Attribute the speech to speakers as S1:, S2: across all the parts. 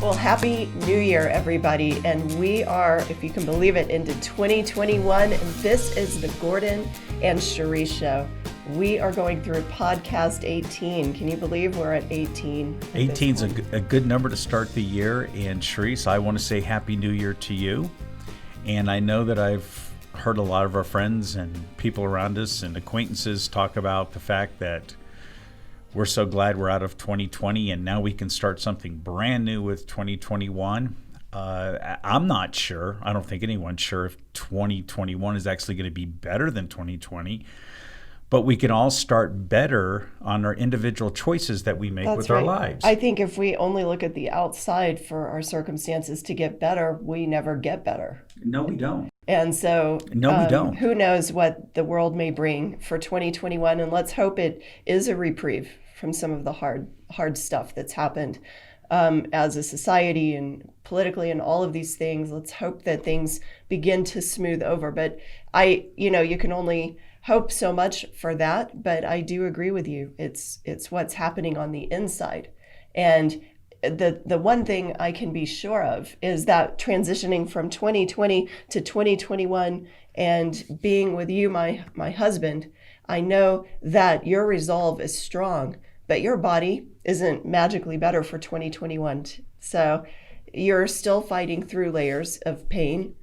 S1: Well, Happy New Year, everybody. And we are, if you can believe it, into 2021. And this is the Gordon and Cherie Show. We are going through podcast 18. Can you believe we're at 18?
S2: 18 is a good number to start the year. And Cherie, I want to say Happy New Year to you. And I know that I've heard a lot of our friends and people around us and acquaintances talk about the fact that we're so glad we're out of 2020 and now we can start something brand new with 2021. I'm not sure. I don't think anyone's sure if 2021 is actually going to be better than 2020. But we can all start better on our individual choices that we make with our lives.
S1: I think if we only look at the outside for our circumstances to get better, we never get better.
S2: No, we don't.
S1: And so
S2: we don't.
S1: Who knows what the world may bring for 2021. And let's hope it is a reprieve from some of the hard stuff that's happened as a society and politically and all of these things. Let's hope that things begin to smooth over. But you can only hope so much for that. But I do agree with you. It's what's happening on the inside. And the one thing I can be sure of is that transitioning from 2020 to 2021 and being with you, my husband, I know that your resolve is strong, but your body isn't magically better for 2021. So you're still fighting through layers of pain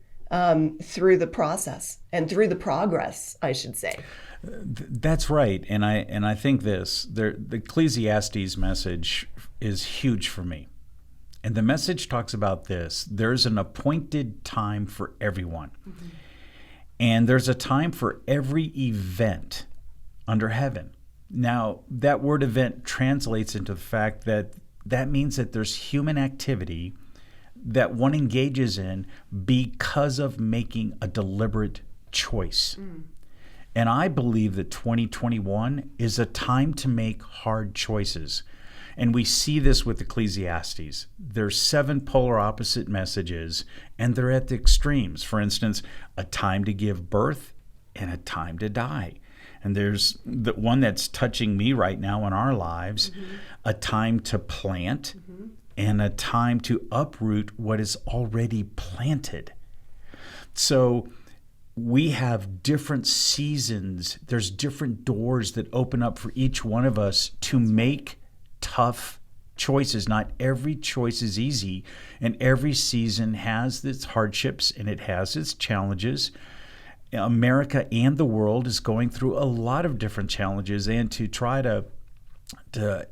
S1: through the process and through the progress, I should say.
S2: That's right. And I think the Ecclesiastes message is huge for me. And the message talks about this. There's an appointed time for everyone. Mm-hmm. And there's a time for every event under heaven. Now, that word event translates into the fact that means that there's human activity that one engages in because of making a deliberate choice. Mm. And I believe that 2021 is a time to make hard choices. And we see this with Ecclesiastes. There's 7 polar opposite messages, and they're at the extremes. For instance, a time to give birth and a time to die. And there's the one that's touching me right now in our lives, mm-hmm. a time to plant mm-hmm. and a time to uproot what is already planted. So we have different seasons. There's different doors that open up for each one of us to make tough choices. Not every choice is easy, and every season has its hardships and it has its challenges. America and the world is going through a lot of different challenges, and to try to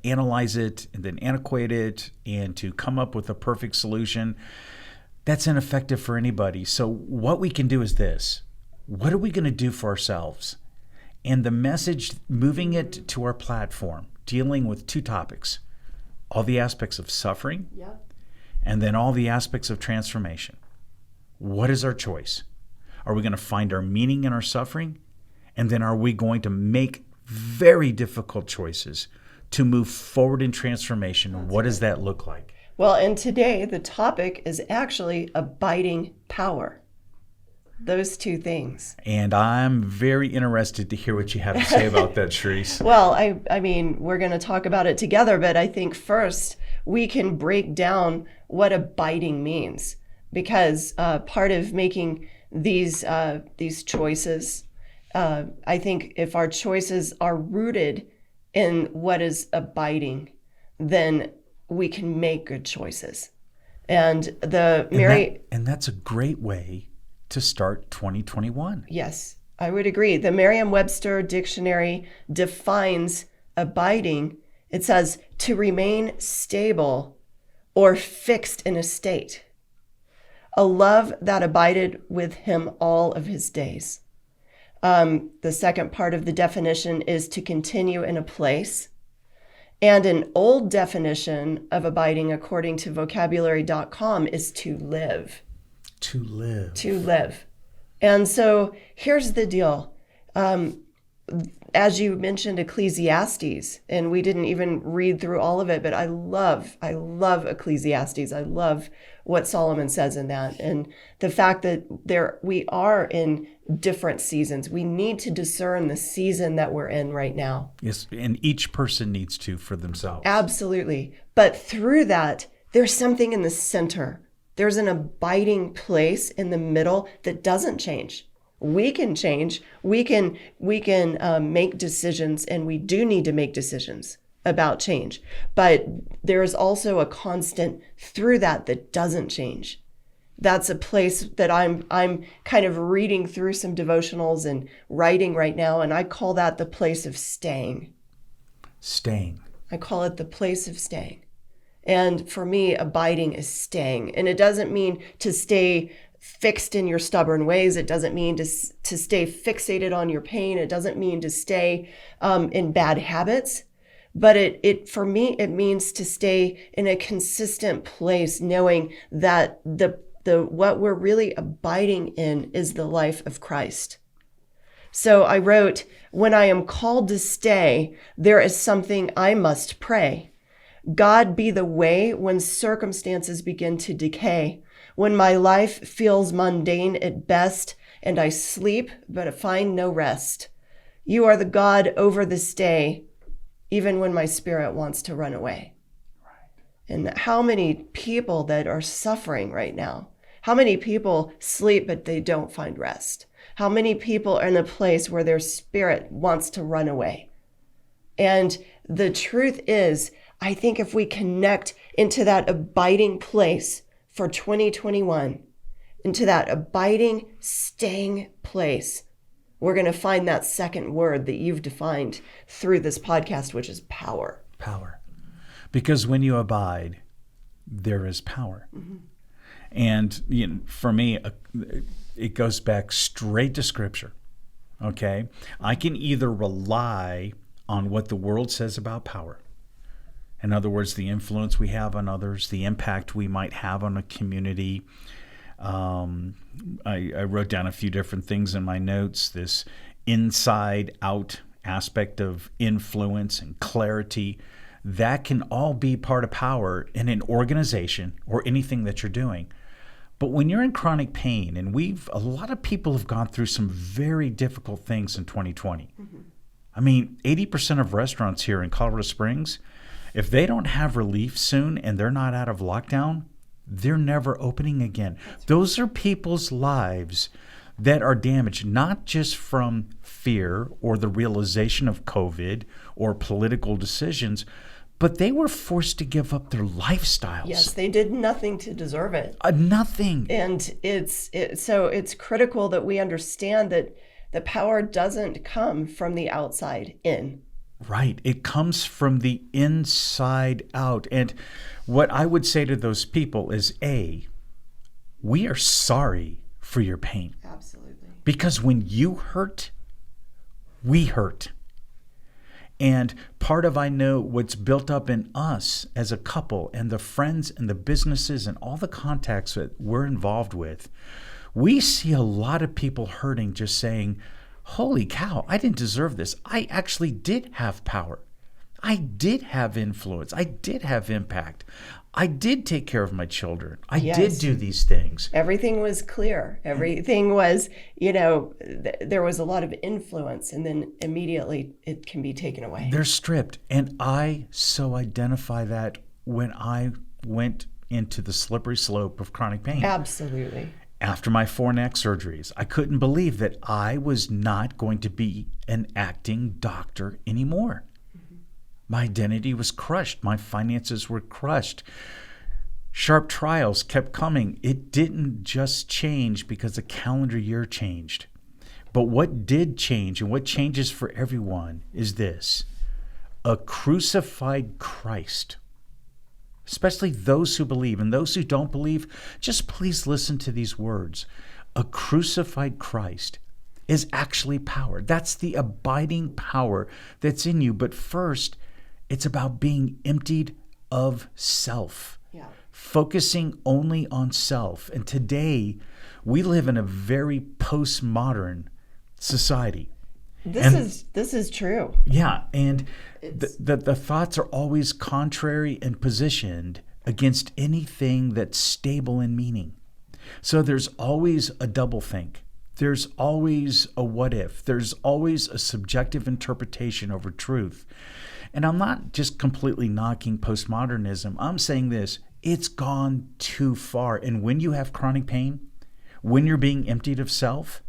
S2: analyze it and then antiquate it and to come up with a perfect solution, that's ineffective for anybody. So what we can do is this. What are we going to do for ourselves? And the message, moving it to our platform, dealing with 2 topics, all the aspects of suffering, and then all the aspects of transformation. What is our choice? Are we going to find our meaning in our suffering? And then are we going to make very difficult choices to move forward in transformation? What does that look like?
S1: Well, and today the topic is actually abiding power. Those 2 things.
S2: And I'm very interested to hear what you have to say about that, Cherise.
S1: Well, I mean, we're going to talk about it together, but I think first we can break down what abiding means, because part of making these choices, I think if our choices are rooted in what is abiding, then we can make good choices. And
S2: that's a great way to start 2021.
S1: Yes, I would agree. The Merriam-Webster dictionary defines abiding. It says to remain stable or fixed in a state. A love that abided with him all of his days. The second part of the definition is to continue in a place. And an old definition of abiding, according to vocabulary.com, is to live.
S2: To live.
S1: To live. And so here's the deal. As you mentioned Ecclesiastes, and we didn't even read through all of it, but I love Ecclesiastes. I love what Solomon says in that. And the fact that we are in different seasons. We need to discern the season that we're in right now.
S2: Yes, and each person needs to for themselves.
S1: Absolutely. But through that, there's something in the center. There's an abiding place in the middle that doesn't change. We can change. We can make decisions, and we do need to make decisions about change. But there is also a constant through that doesn't change. That's a place that I'm kind of reading through some devotionals and writing right now, and I call that the place of staying.
S2: Staying.
S1: I call it the place of staying. And for me, abiding is staying. And it doesn't mean to stay fixed in your stubborn ways. It doesn't mean to stay fixated on your pain. It doesn't mean to stay in bad habits. But it for me, it means to stay in a consistent place, knowing that the what we're really abiding in is the life of Christ. So I wrote, when I am called to stay, there is something I must pray. God be the way when circumstances begin to decay, when my life feels mundane at best, and I sleep but find no rest. You are the God over the stay, even when my spirit wants to run away. And how many people that are suffering right now? How many people sleep but they don't find rest? How many people are in a place where their spirit wants to run away? And the truth is, I think if we connect into that abiding place for 2021, into that abiding, staying place, we're going to find that second word that you've defined through this podcast, which is power.
S2: Power. Because when you abide, there is power.
S1: Mm-hmm.
S2: And for me, it goes back straight to Scripture. Okay? I can either rely on what the world says about power. In other words, the influence we have on others, the impact we might have on a community. I wrote down a few different things in my notes. This inside-out aspect of influence and clarity, that can all be part of power in an organization or anything that you're doing. But when you're in chronic pain, and a lot of people have gone through some very difficult things in 2020. Mm-hmm. I mean, 80% of restaurants here in Colorado Springs, if they don't have relief soon and they're not out of lockdown, they're never opening again. Those are people's lives that are damaged, not just from fear or the realization of COVID or political decisions, but they were forced to give up their lifestyles.
S1: Yes, they did nothing to deserve it.
S2: Nothing.
S1: And so it's critical that we understand that the power doesn't come from the outside in.
S2: Right. It comes from the inside out. And what I would say to those people is, A, we are sorry for your pain.
S1: Absolutely.
S2: Because when you hurt, we hurt. And part of, I know, what's built up in us as a couple and the friends and the businesses and all the contacts that we're involved with, we see a lot of people hurting, just saying, holy cow, I didn't deserve this. I actually did have power. I did have influence. I did have impact. I did take care of my children. I did do these things.
S1: Everything was clear. Everything was, there was a lot of influence, and then immediately it can be taken away.
S2: They're stripped. And I so identify that when I went into the slippery slope of chronic pain.
S1: Absolutely.
S2: After my 4 neck surgeries, I couldn't believe that I was not going to be an acting doctor anymore. My identity was crushed. My finances were crushed. Sharp trials kept coming. It didn't just change because the calendar year changed. But what did change, and what changes for everyone, is this: a crucified Christ. Especially those who believe, and those who don't believe, just please listen to these words. A crucified Christ is actually power. That's the abiding power that's in you. But first, it's about being emptied of self, focusing only on self. And today, we live in a very postmodern society.
S1: This is true.
S2: Yeah, and the thoughts are always contrary and positioned against anything that's stable in meaning. So there's always a doublethink. There's always a what if. There's always a subjective interpretation over truth. And I'm not just completely knocking postmodernism. I'm saying this: it's gone too far. And when you have chronic pain, when you're being emptied of self,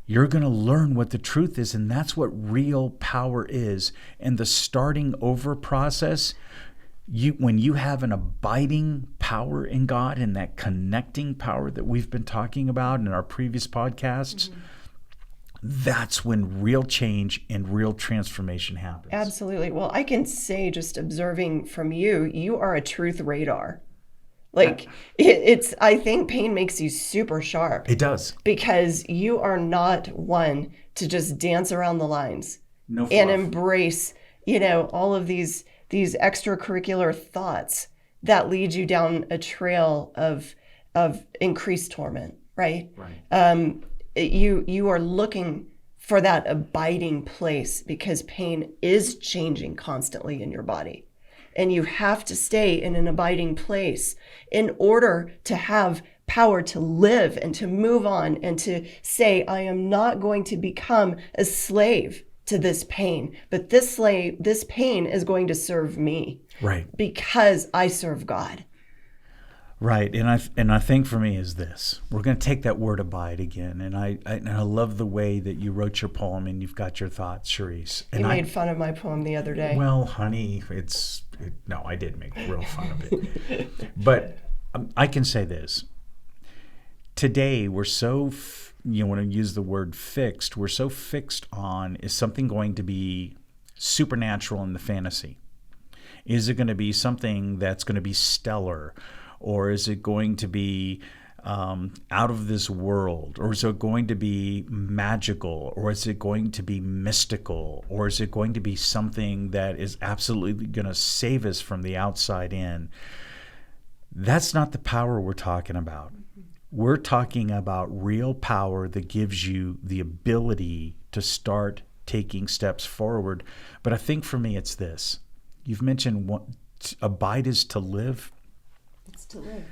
S2: you're going to learn what the truth is. And that's what real power is. And the starting over process, when you have an abiding power in God and that connecting power that we've been talking about in our previous podcasts, that's when real change and real transformation happens.
S1: Absolutely. Well, I can say, just observing from you, you are a truth radar. Like it's, I think pain makes you super sharp.
S2: It does.
S1: Because you are not one to just dance around the lines
S2: No
S1: and
S2: fluff.
S1: embrace, all of these extracurricular thoughts that lead you down a trail of increased torment, right?
S2: Right.
S1: You are looking for that abiding place because pain is changing constantly in your body. And you have to stay in an abiding place in order to have power to live and to move on and to say, I am not going to become a slave to this pain, but this pain is going to serve me.
S2: Right.
S1: Because I serve God.
S2: Right, and I think for me is this: we're going to take that word "abide" again, and I love the way that you wrote your poem and you've got your thoughts, Charisse. And
S1: You made fun of my poem the other day.
S2: Well, honey, no, I did make real fun of it, but I can say this: today we're so when I use the word "fixed," we're so fixed on, is something going to be supernatural in the fantasy? Is it going to be something that's going to be stellar? Or is it going to be out of this world? Or is it going to be magical? Or is it going to be mystical? Or is it going to be something that is absolutely going to save us from the outside in? That's not the power we're talking about. We're talking about real power that gives you the ability to start taking steps forward. But I think for me, it's this. You've mentioned abide is to live.
S1: It's to live.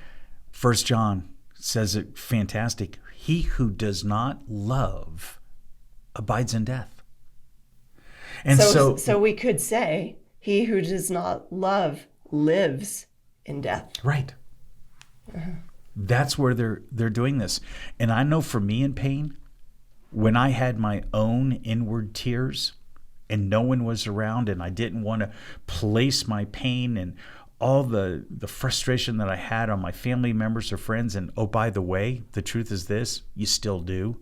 S2: 1 John says it fantastic. He who does not love abides in death. And
S1: so we could say, he who does not love lives in death.
S2: Right. That's where they're doing this. And I know for me in pain, when I had my own inward tears and no one was around and I didn't want to place my pain and all the frustration that I had on my family members or friends. And oh, by the way, the truth is this, you still do.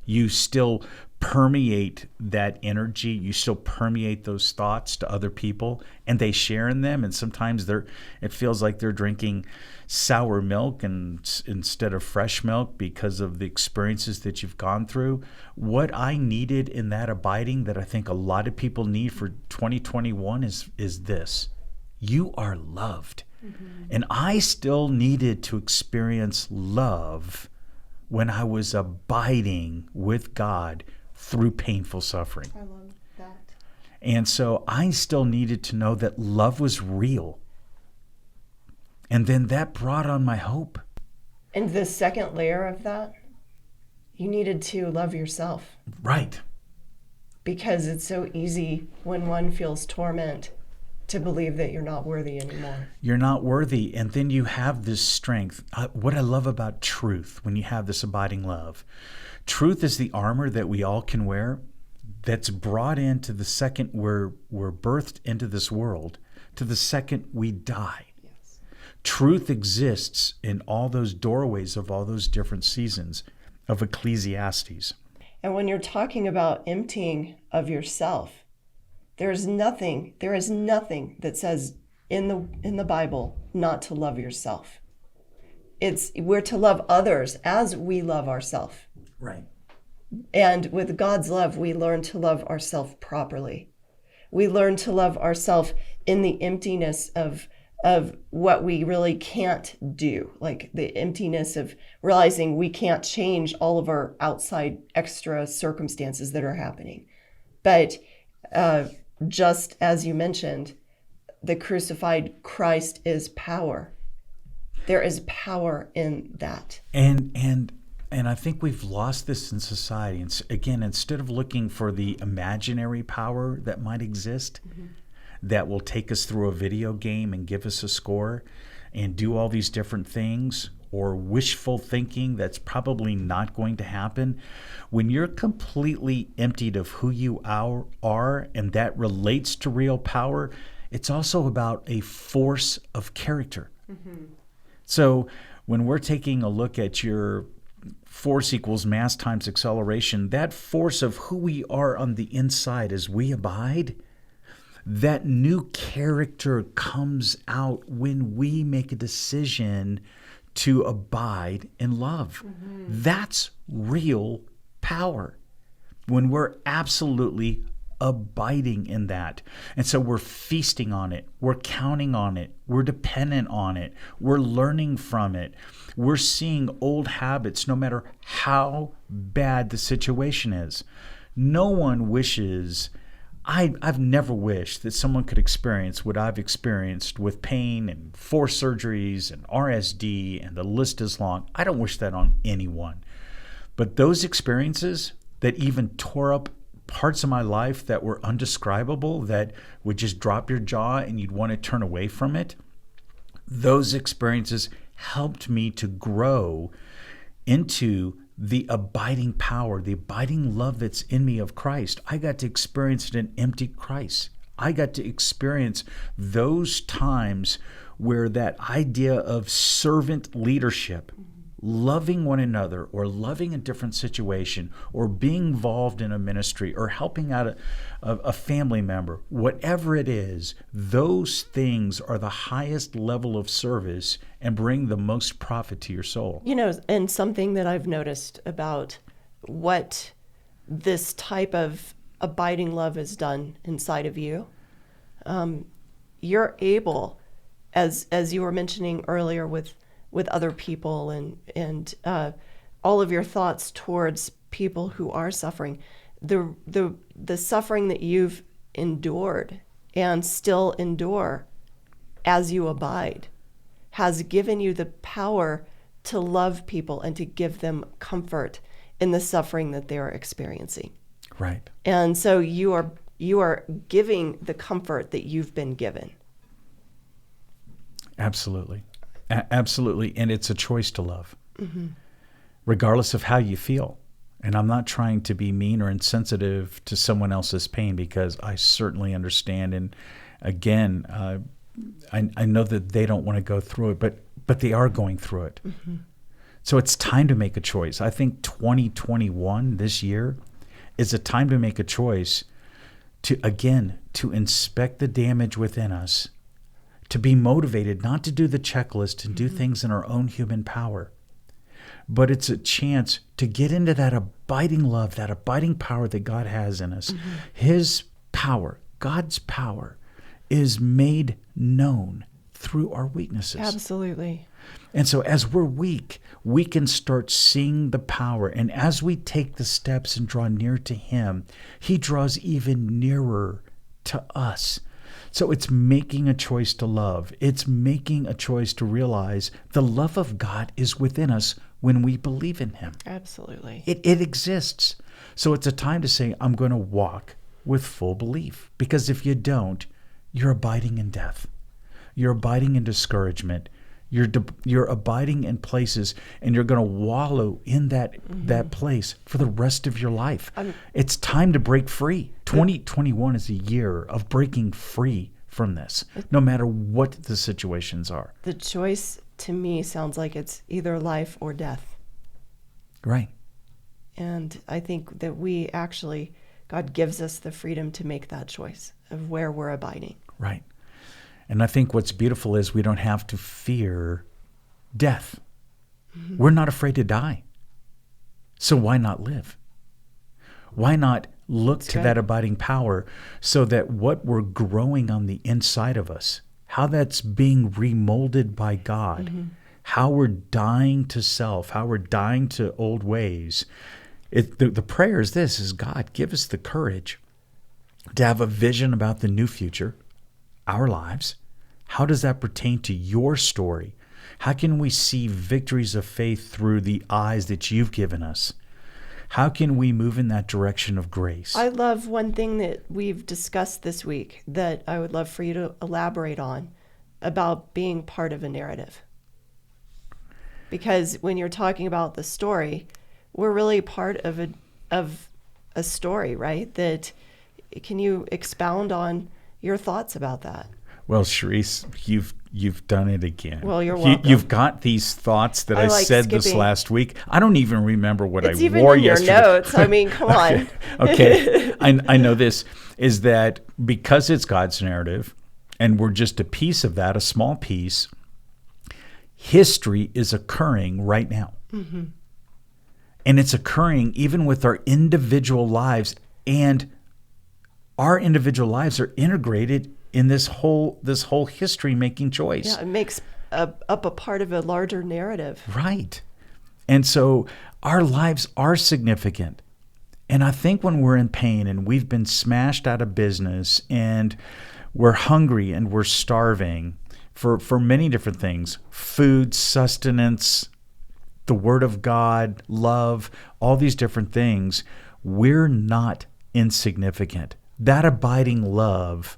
S2: You still permeate that energy. You still permeate those thoughts to other people and they share in them. And sometimes it feels like they're drinking sour milk instead of fresh milk because of the experiences that you've gone through. What I needed in that abiding that I think a lot of people need for 2021 is this. You are loved. Mm-hmm. And I still needed to experience love when I was abiding with God through painful suffering.
S1: I love that.
S2: And so I still needed to know that love was real. And then that brought on my hope.
S1: And the second layer of that, you needed to love yourself.
S2: Right.
S1: Because it's so easy when one feels torment to believe that you're not worthy anymore.
S2: You're not worthy. And then you have this strength. What I love about truth, when you have this abiding love, truth is the armor that we all can wear that's brought into the second we're birthed into this world to the second we die.
S1: Yes.
S2: Truth exists in all those doorways of all those different seasons of Ecclesiastes.
S1: And when you're talking about emptying of yourself, there is nothing that says in the Bible not to love yourself. We're to love others as we love ourselves.
S2: Right.
S1: And with God's love, we learn to love ourselves properly. We learn to love ourselves in the emptiness of what we really can't do, like the emptiness of realizing we can't change all of our outside extra circumstances that are happening. But just as you mentioned, the crucified Christ is power. There is power in that.
S2: And I think we've lost this in society. And again, instead of looking for the imaginary power that might exist, that will take us through a video game and give us a score, and do all these different things, or wishful thinking that's probably not going to happen. When you're completely emptied of who you are, and that relates to real power, it's also about a force of character. So when we're taking a look at your force equals mass times acceleration, that force of who we are on the inside as we abide, that new character comes out when we make a decision to abide in love. That's real power, when we're absolutely abiding in that. And so we're feasting on it, we're counting on it, we're dependent on it, we're learning from it, we're seeing old habits no matter how bad the situation is. No one wishes, I've never wished that someone could experience what I've experienced with pain and 4 surgeries and RSD, and the list is long. I don't wish that on anyone. But those experiences that even tore up parts of my life that were undescribable, that would just drop your jaw and you'd want to turn away from it, those experiences helped me to grow into the abiding power, the abiding love that's in me of Christ. I got to experience an empty Christ. I got to experience those times where that idea of servant leadership, loving one another, or loving a different situation, or being involved in a ministry, or helping out a family member, whatever it is, those things are the highest level of service and bring the most profit to your soul.
S1: You know, and something that I've noticed about what this type of abiding love has done inside of you, you're able, as you were mentioning earlier with other people, and all of your thoughts towards people who are suffering, the suffering that you've endured and still endure as you abide has given you the power to love people and to give them comfort in the suffering that they are experiencing.
S2: Right.
S1: And so you are giving the comfort that you've been given.
S2: Absolutely. Absolutely. And it's a choice to love, regardless of how you feel. And I'm not trying to be mean or insensitive to someone else's pain, because I certainly understand. And again, I know that they don't want to go through it, but they are going through it. So it's time to make a choice. I think 2021, this year, is a time to make a choice to inspect the damage within us, to be motivated not to do the checklist and do things in our own human power. But it's a chance to get into that abiding love, that abiding power that God has in us. His power, God's power, is made known through our weaknesses.
S1: Absolutely.
S2: And so as we're weak, we can start seeing the power. And as we take the steps and draw near to Him, He draws even nearer to us. So it's making a choice to love. It's making a choice to realize the love of God is within us when we believe in Him.
S1: Absolutely.
S2: It exists. So it's a time to say, I'm going to walk with full belief. Because if you don't, you're abiding in death. You're abiding in discouragement. You're abiding in places, and you're going to wallow in that place for the rest of your life. It's time to break free. 2021 is a year of breaking free from this, no matter what the situations are.
S1: The choice to me sounds like it's either life or death.
S2: Right.
S1: And I think that God gives us the freedom to make that choice of where we're abiding.
S2: Right. And I think what's beautiful is we don't have to fear death. We're not afraid to die. So why not live? Why not look to that abiding power, so that what we're growing on the inside of us, how that's being remolded by God, how we're dying to self, how we're dying to old ways. The prayer is this, is God, give us the courage to have a vision about the new future, our lives. How does that pertain to your story? How can we see victories of faith through the eyes that you've given us? How can we move in that direction of grace?
S1: I love one thing that we've discussed this week that I would love for you to elaborate on. about being part of a narrative. Because when you're talking about the story, we're really part of a story, right? That can you expound on your thoughts about that?
S2: Well, Charisse, you've done it again.
S1: Well, you're welcome.
S2: You've got these thoughts that I
S1: like
S2: said this
S1: skipping.
S2: last week. I don't even remember what
S1: It's
S2: I
S1: even
S2: wore
S1: in your
S2: yesterday.
S1: notes. I mean, come on.
S2: Okay. I know this is that because it's God's narrative and we're just a piece of that, a small piece, history is occurring right now. Mm-hmm. And it's occurring even with our individual lives, and our individual lives are integrated in this whole history making choice.
S1: Yeah, it makes up a part of a larger narrative.
S2: Right. And so our lives are significant. And I think when we're in pain and we've been smashed out of business and we're hungry and we're starving for many different things, food, sustenance, the Word of God, love, all these different things, we're not insignificant. That abiding love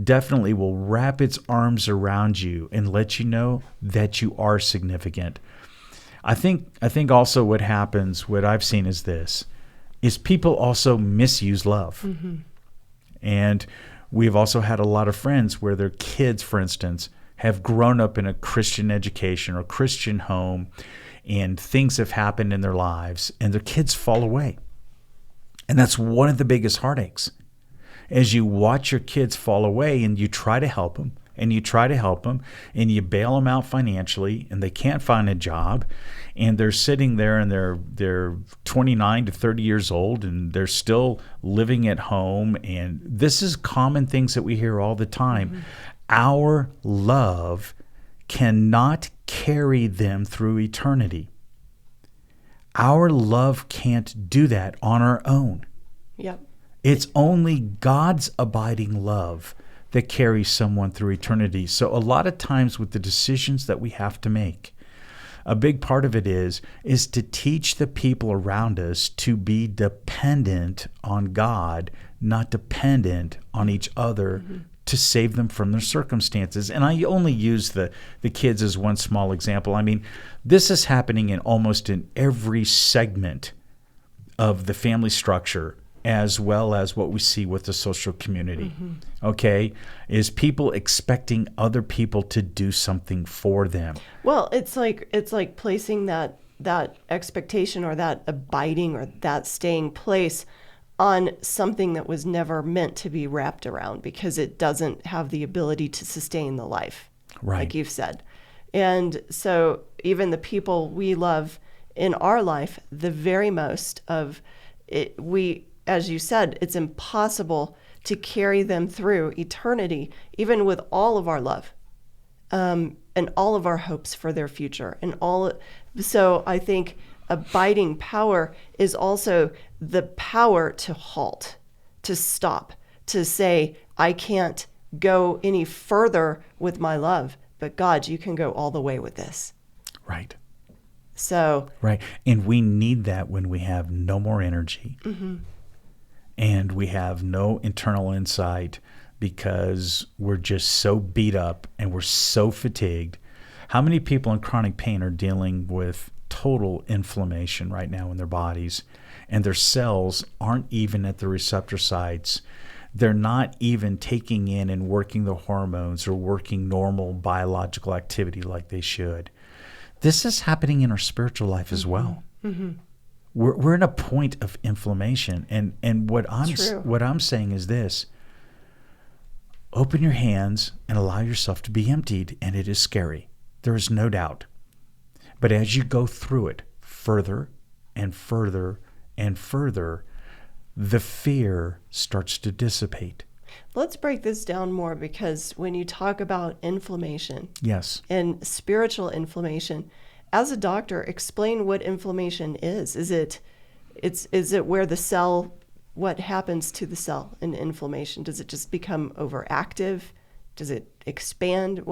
S2: definitely will wrap its arms around you and let you know that you are significant. I think also what happens, what I've seen is this, is people also misuse love. Mm-hmm. And we've also had a lot of friends where their kids, for instance, have grown up in a Christian education or Christian home, and things have happened in their lives and their kids fall away. And that's one of the biggest heartaches. As you watch your kids fall away and you try to help them and you try to help them and you bail them out financially and they can't find a job and they're sitting there and they're 29 to 30 years old and they're still living at home, and this is common things that we hear all the time. Mm-hmm. Our love cannot carry them through eternity. Our love can't do that on our own.
S1: Yep.
S2: It's only God's abiding love that carries someone through eternity. So a lot of times with the decisions that we have to make, a big part of it is to teach the people around us to be dependent on God, not dependent on each other, mm-hmm. to save them from their circumstances. And I only use the kids as one small example. I mean, this is happening in almost in every segment of the family structure, as well as what we see with the social community, mm-hmm. okay, is people expecting other people to do something for them.
S1: Well, it's like placing that expectation or that abiding or that staying place on something that was never meant to be wrapped around, because it doesn't have the ability to sustain the life,
S2: right,
S1: like you've said. And so even the people we love in our life, the very most of it, as you said, it's impossible to carry them through eternity, even with all of our love, and all of our hopes for their future. So I think abiding power is also the power to halt, to stop, to say, I can't go any further with my love, but God, you can go all the way with this.
S2: Right.
S1: So.
S2: Right. And we need that when we have no more energy. Mm-hmm. And we have no internal insight because we're just so beat up and we're so fatigued. How many people in chronic pain are dealing with total inflammation right now in their bodies, and their cells aren't even at the receptor sites? They're not even taking in and working the hormones or working normal biological activity like they should. This is happening in our spiritual life as well. Mm-hmm. We're in a point of inflammation, and what I'm saying is this: open your hands and allow yourself to be emptied, and it is scary. There is no doubt. But as you go through it further and further and further, the fear starts to dissipate.
S1: Let's break this down more, because when you talk about inflammation,
S2: yes,
S1: and spiritual inflammation, as a doctor, explain what inflammation is. Is it where the cell, what happens to the cell in inflammation? Does it just become overactive? Does it expand?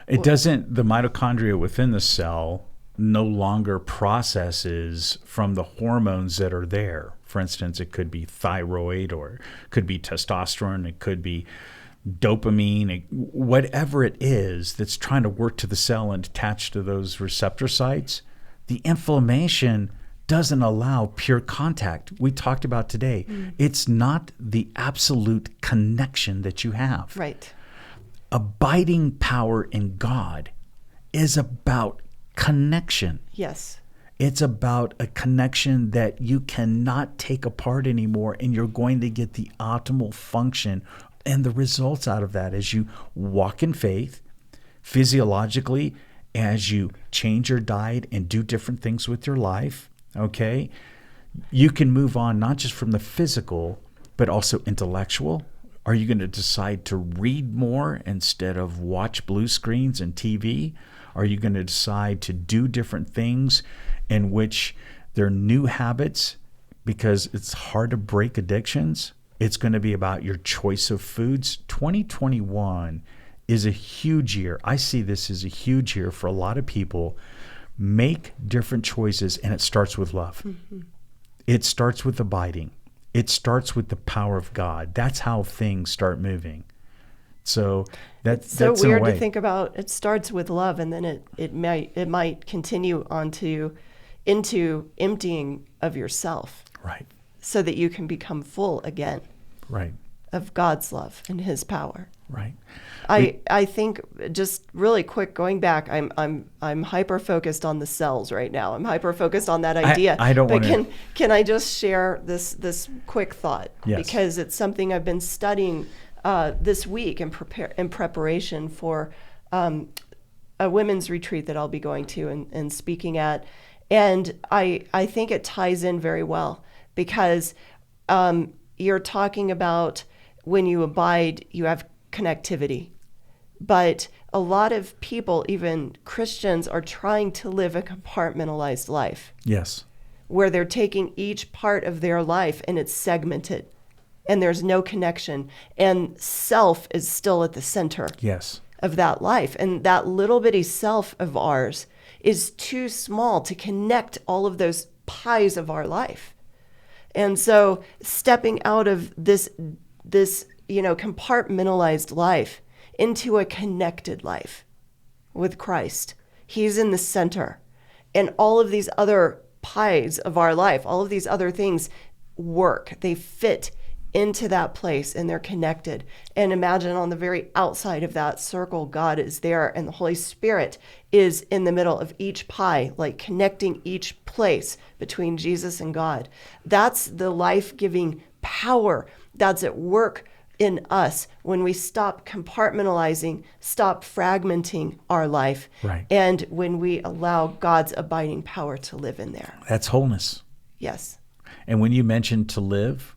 S2: It doesn't. The mitochondria within the cell no longer processes from the hormones that are there. For instance, it could be thyroid, or it could be testosterone, it could be dopamine, whatever it is that's trying to work to the cell and attach to those receptor sites, the inflammation doesn't allow pure contact. We talked about today. It's not the absolute connection that you have.
S1: Right.
S2: Abiding power in God is about connection.
S1: Yes.
S2: It's about a connection that you cannot take apart anymore, and you're going to get the optimal function and the results out of that as you walk in faith, physiologically, as you change your diet and do different things with your life, okay? You can move on not just from the physical, but also intellectual. Are you going to decide to read more instead of watch blue screens and TV? Are you going to decide to do different things in which they're new habits because it's hard to break addictions? It's going to be about your choice of foods. 2021 is a huge year. I see this as a huge year for a lot of people. Make different choices, and it starts with love. Mm-hmm. It starts with abiding. It starts with the power of God. That's how things start moving. So that's
S1: so
S2: that's
S1: weird to think about. It starts with love, and then it might continue into emptying of yourself.
S2: Right.
S1: So that you can become full again.
S2: Right.
S1: Of God's love and His power.
S2: Right.
S1: I think, just really quick, going back, I'm hyper focused on the cells right now. I'm hyper focused on that idea.
S2: I don't want to.
S1: Can I just share this quick thought?
S2: Yes.
S1: Because it's something I've been studying this week in preparation for a women's retreat that I'll be going to and speaking at, and I think it ties in very well because you're talking about when you abide, you have connectivity. But a lot of people, even Christians, are trying to live a compartmentalized life.
S2: Yes.
S1: Where they're taking each part of their life and it's segmented and there's no connection. And self is still at the center
S2: Yes.
S1: of that life. And that little bitty self of ours is too small to connect all of those pies of our life. And so stepping out of this compartmentalized life into a connected life with Christ. He's in the center. And all of these other pies of our life, all of these other things work. They fit into that place and they're connected. And imagine on the very outside of that circle, God is there and the Holy Spirit is in the middle of each pie, like connecting each place between Jesus and God. That's the life-giving power that's at work in us when we stop compartmentalizing, stop fragmenting our life,
S2: right.
S1: And when we allow God's abiding power to live in there.
S2: That's wholeness.
S1: Yes.
S2: And when you mentioned to live,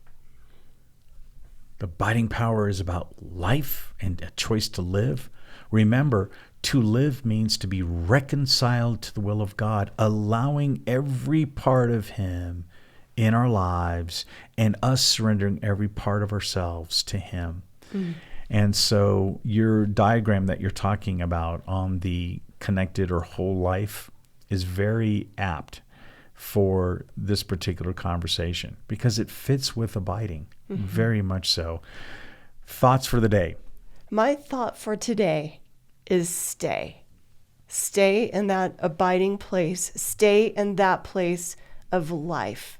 S2: the abiding power is about life and a choice to live. Remember, to live means to be reconciled to the will of God, allowing every part of Him in our lives and us surrendering every part of ourselves to Him. Mm. And so your diagram that you're talking about on the connected or whole life is very apt for this particular conversation because it fits with abiding, very much so. Thoughts for the day?
S1: My thought for today is stay. Stay in that abiding place. Stay in that place of life.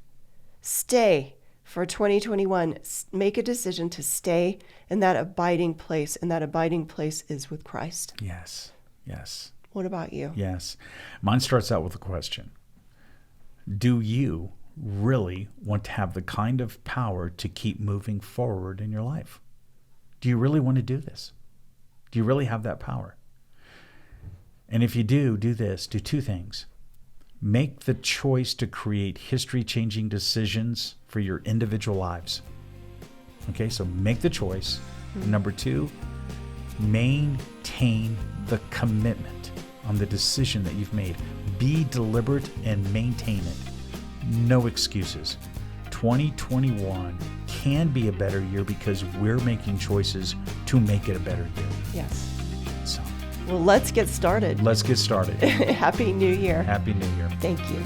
S1: Stay for 2021. Make a decision to stay in that abiding place, and that abiding place is with Christ.
S2: Yes, yes.
S1: What about you?
S2: Yes. Mine starts out with a question. Do you really want to have the kind of power to keep moving forward in your life? Do you really want to do this? Do you really have that power? And if you do this. Do two things. Make the choice to create history-changing decisions for your individual lives. Okay, so make the choice. Number two, maintain the commitment on the decision that you've made. Be deliberate and maintain it. No excuses. 2021 can be a better year because we're making choices to make it a better year.
S1: Yes.
S2: So,
S1: well, let's get started.
S2: let's get started.
S1: Happy New Year.
S2: Happy New Year.
S1: Thank you.